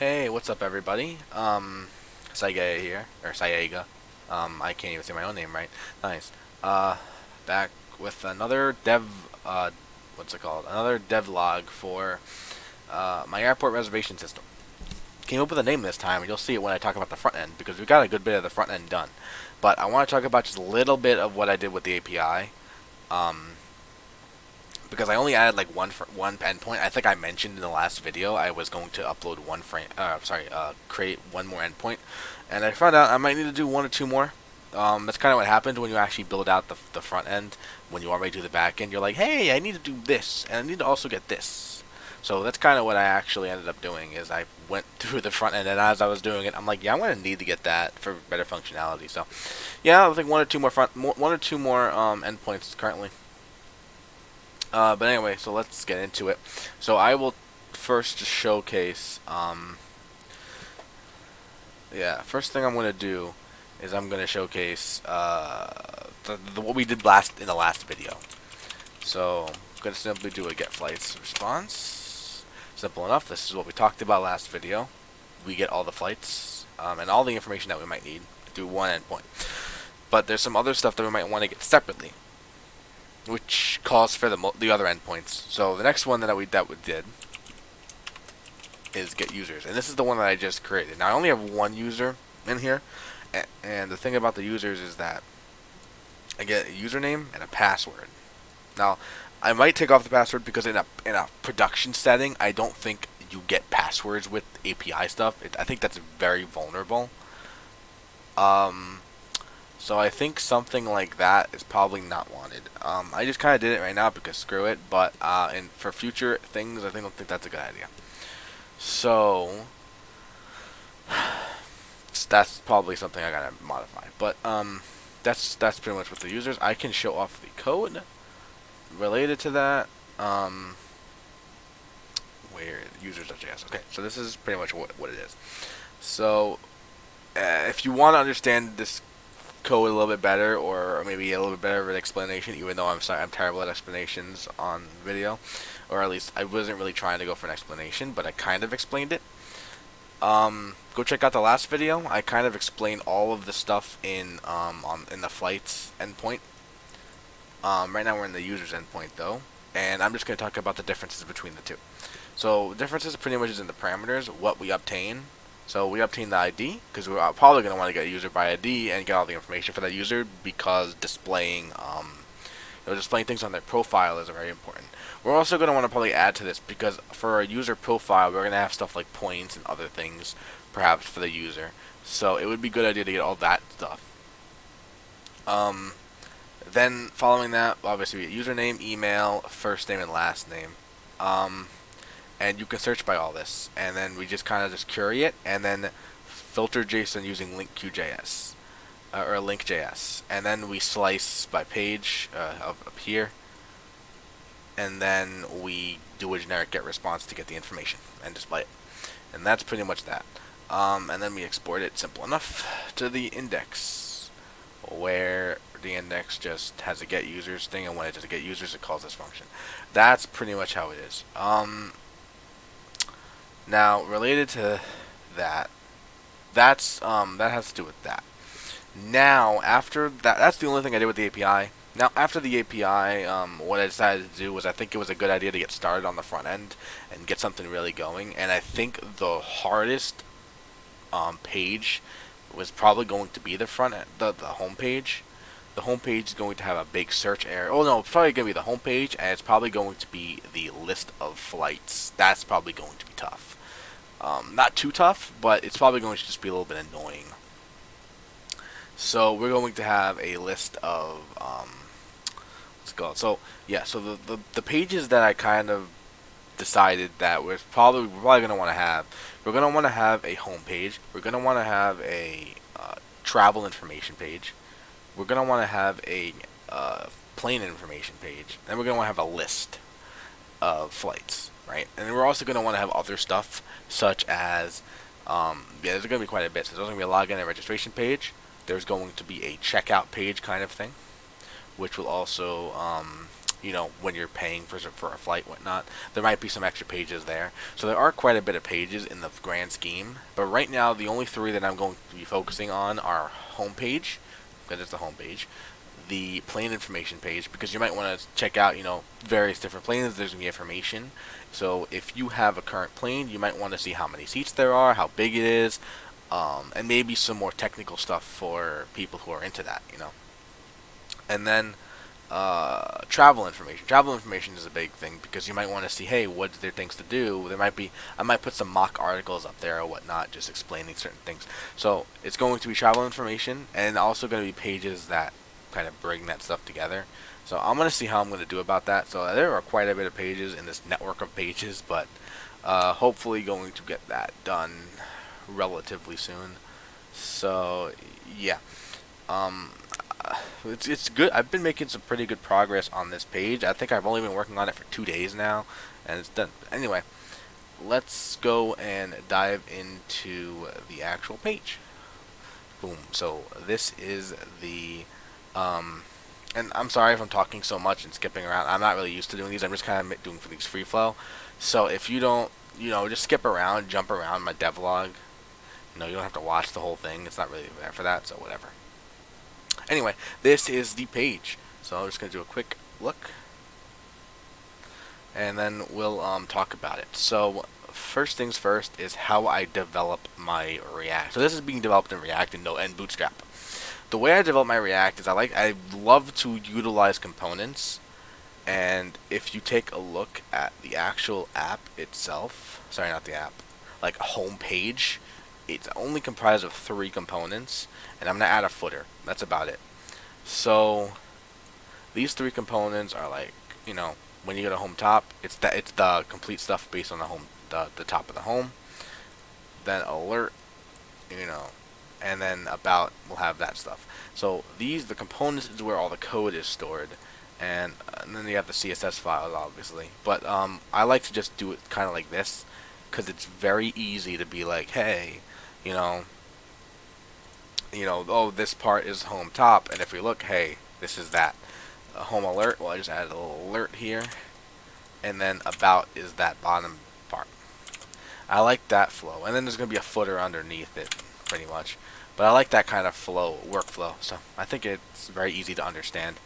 Hey, what's up, everybody? Saiga here, or Saiga. I can't even say my own name right. Nice. Back with another what's it called? Another devlog for my airport reservation system. Came up with a name this time, and you'll see it when I talk about the front end, because we got a good bit of the front end done. But I want to talk about just a little bit of what I did with the API. Um, because I only added like one endpoint. I think I mentioned in the last video I was going to upload create one more endpoint, and I found out I might need to do one or two more. That's kind of what happens when you actually build out the front end. When you already do the back end, you're like, hey, I need to do this, and I need to also get this. So that's kind of what I actually ended up doing. Is I went through the front end, and as I was doing it, I'm like, yeah, I'm gonna need to get that for better functionality. So, yeah, I think one or two more endpoints currently. But anyway, so let's get into it. So I will first showcase, first thing I'm going to do is I'm going to showcase what we did in the last video. So I'm going to simply do a get flights response. Simple enough. This is what we talked about last video. We get all the flights and all the information that we might need through one endpoint. But there's some other stuff that we might want to get separately, which calls for the other endpoints. So the next one that we did is get users, and this is the one that I just created. Now I only have one user in here, and the thing about the users is that I get a username and a password. Now I might take off the password because in a production setting I don't think you get passwords with API stuff. I think that's very vulnerable. So I think something like that is probably not wanted. I just kind of did it right now because screw it. But for future things, I don't think that's a good idea. So that's probably something I gotta modify. But that's pretty much with the users. I can show off the code related to that. Where users.js. Okay, so this is pretty much what it is. So if you want to understand this code a little bit better, or maybe a little bit better of an explanation, even though I'm terrible at explanations on video, or at least I wasn't really trying to go for an explanation, but I kind of explained it. Go check out the last video. I kind of explained all of the stuff in the flights endpoint. Right now we're in the users endpoint though, and I'm just going to talk about the differences between the two. So differences pretty much is in the parameters, what we obtain. So we obtain the ID because we're probably going to want to get a user by ID and get all the information for that user, because displaying things on their profile is very important. We're also going to want to probably add to this, because for a user profile we're going to have stuff like points and other things perhaps for the user. So it would be a good idea to get all that stuff. Then following that, obviously we get username, email, first name, and last name. And you can search by all this, and then we just kind of just query it, and then filter JSON using LinkQJS or LinkJS, and then we slice by page up here, and then we do a generic get response to get the information and display it, and that's pretty much that. And then we export it, simple enough, to the index, where the index just has a get users thing, and when it does a get users, it calls this function. That's pretty much how it is. Now, related to that, that has to do with that. Now, after that, that's the only thing I did with the API. Now, after the API, what I decided to do was I think it was a good idea to get started on the front end and get something really going. And I think the hardest page was probably going to be the front end, the home page. The home page is going to have a big search error. Oh no, it's probably going to be the home page, and it's probably going to be the list of flights. That's probably going to be tough. Not too tough, but it's probably going to just be a little bit annoying. So we're going to have a list of what's it called? So yeah, so the pages that I kind of decided that we're probably going to want to have. We're going to want to have a home page. We're going to want to have a travel information page. We're going to want to have a plane information page, and we're going to want to have a list of flights, right? And then we're also going to want to have other stuff, such as, there's going to be quite a bit. So there's going to be a login and registration page. There's going to be a checkout page kind of thing, which will also when you're paying for a flight, whatnot. There might be some extra pages there. So there are quite a bit of pages in the grand scheme. But right now, the only three that I'm going to be focusing on are homepage, because it's the homepage, the plane information page, because you might want to check out, various different planes. There's going to be information. So if you have a current plane, you might want to see how many seats there are, how big it is, and maybe some more technical stuff for people who are into that, And then travel information. Travel information is a big thing because you might want to see, hey, what's there things to do? I might put some mock articles up there or whatnot, just explaining certain things. So it's going to be travel information, and also going to be pages that kind of bring that stuff together. So I'm going to see how I'm going to do about that. So there are quite a bit of pages in this network of pages, but hopefully going to get that done relatively soon. So yeah. It's good. I've been making some pretty good progress on this page. I think I've only been working on it for 2 days now, and it's done. Anyway, let's go and dive into the actual page. Boom. So this is the and I'm sorry if I'm talking so much and skipping around. I'm not really used to doing these. I'm just kind of doing for these free flow. So if you don't, just skip around, jump around my devlog. You don't have to watch the whole thing. It's not really there for that, so whatever. Anyway, this is the page. So I'm just going to do a quick look, and then we'll talk about it. So first things first is how I develop my React. So this is being developed in React and Bootstrap. The way I develop my React is I love to utilize components, and if you take a look at the actual app itself, sorry, not the app, like home page, it's only comprised of 3 components, and I'm going to add a footer. That's about it. So these 3 components are when you go to home top, it's the complete stuff based on the top of the home. Then alert, and then about will have that stuff. So the components is where all the code is stored, and then you have the CSS files, obviously. But I like to just do it kind of like this, because it's very easy to be like, hey, oh, this part is home top, and if we look, hey, this is that. Home alert, well, I just added a little alert here, and then about is that bottom part. I like that flow, and then there's going to be a footer underneath it, pretty much. But I like that kind of workflow, so I think it's very easy to understand.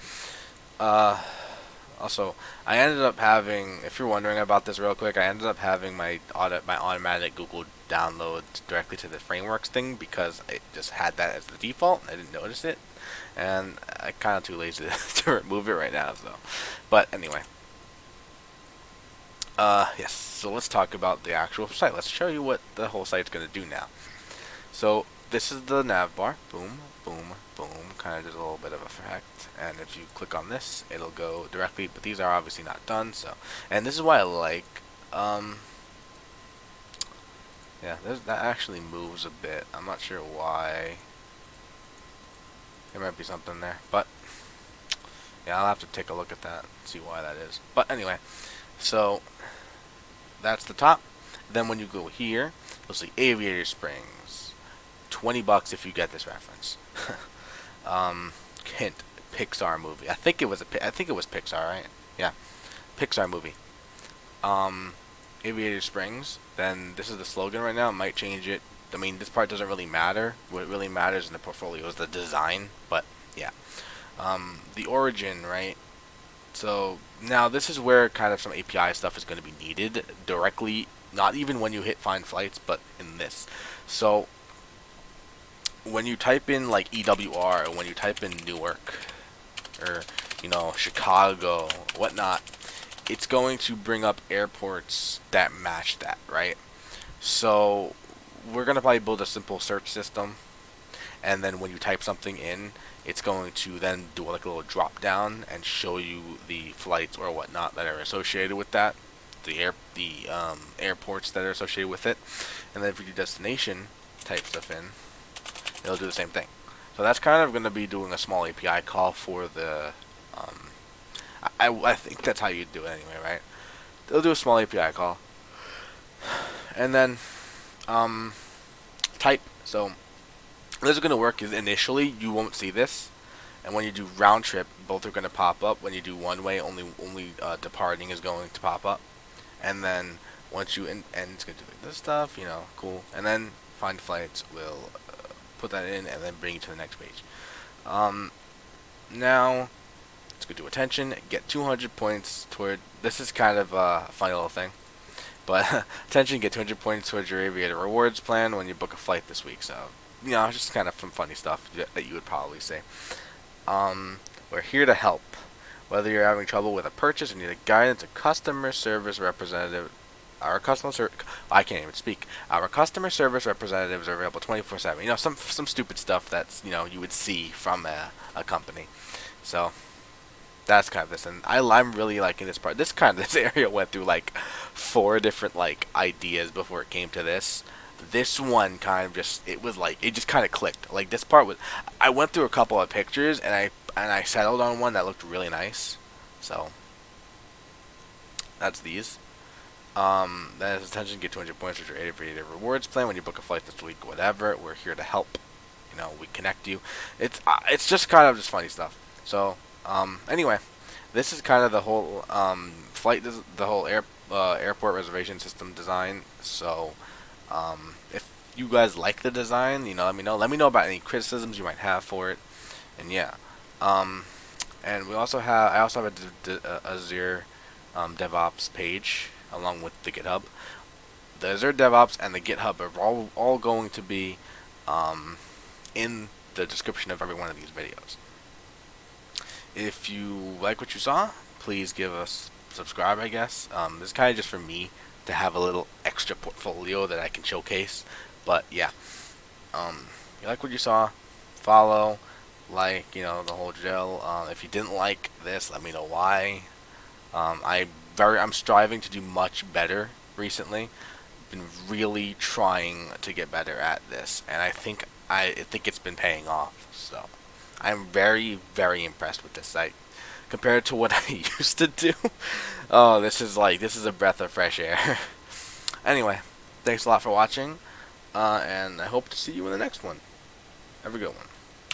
Also, I ended up having, if you're wondering about this real quick, I ended up having my automatic Google downloads directly to the frameworks thing because it just had that as the default. I didn't notice it, and I'm kind of too lazy to remove it right now. So, but anyway, yes. So let's talk about the actual site. Let's show you what the whole site's going to do now. So this is the nav bar. Boom, boom, boom. Kind of does a little bit of effect. And if you click on this, it'll go directly. But these are obviously not done. So, and this is why I like. Yeah, that actually moves a bit. I'm not sure why. There might be something there, but yeah, I'll have to take a look at that and see why that is. But anyway, so that's the top. Then when you go here, you'll see Aviator Springs. $20 if you get this reference. Hint: Pixar movie. I think it was Pixar, right? Yeah, Pixar movie. Aviator Springs. Then this is the slogan right now. Might change it. I mean, this part doesn't really matter. What really matters in the portfolio is the design. But yeah, the origin, right? So now this is where kind of some API stuff is going to be needed directly. Not even when you hit find flights, but in this. So when you type in like EWR, or when you type in Newark, or Chicago, whatnot, it's going to bring up airports that match that, right? So we're going to probably build a simple search system, and then when you type something in, it's going to then do like a little drop down and show you the flights or whatnot that are associated with that, the airports that are associated with it. And then if you do destination type stuff in, it'll do the same thing. So that's kind of going to be doing a small API call for the I think that's how you do it anyway, right? They'll do a small API call, and then type. So this is going to work is initially you won't see this, And when you do round trip, both are going to pop up. When you do one way, only departing is going to pop up. And then once you and it's going to do this stuff, cool. And then find flights will put that in and then bring you to the next page. Now let's go to attention. Get 200 points toward. This is kind of a funny little thing, but attention. Get 200 points towards your aviator rewards plan when you book a flight this week. So just kind of some funny stuff that you would probably say. We're here to help. Whether you're having trouble with a purchase or need a guidance, a customer service representative. I can't even speak. Our customer service representatives are available 24/7. Some stupid stuff that's you would see from a company. So that's kind of this, and I'm really liking this part. This area went through like 4 different ideas before it came to this. This one kind of it just kind of clicked. Like this part I went through a couple of pictures and I settled on one that looked really nice. So that's these. That is attention. Get 200 points with your aviator rewards plan when you book a flight this week. Whatever. We're here to help. We connect you. It's just kind of just funny stuff. So anyway, this is kind of the whole the whole airport reservation system design. So if you guys like the design, let me know. Let me know about any criticisms you might have for it. And yeah, and I also have a Azure DevOps page along with the GitHub. The Azure DevOps and the GitHub are all going to be in the description of every one of these videos. If you like what you saw, please give us subscribe, I guess. This is kind of just for me to have a little extra portfolio that I can showcase. But yeah, you like what you saw, follow, the whole drill. If you didn't like this, let me know why. I'm striving to do much better recently. Been really trying to get better at this, and I think it's been paying off. So I'm very, very impressed with this site compared to what I used to do. Oh, this is a breath of fresh air. Anyway, thanks a lot for watching, and I hope to see you in the next one. Have a good one.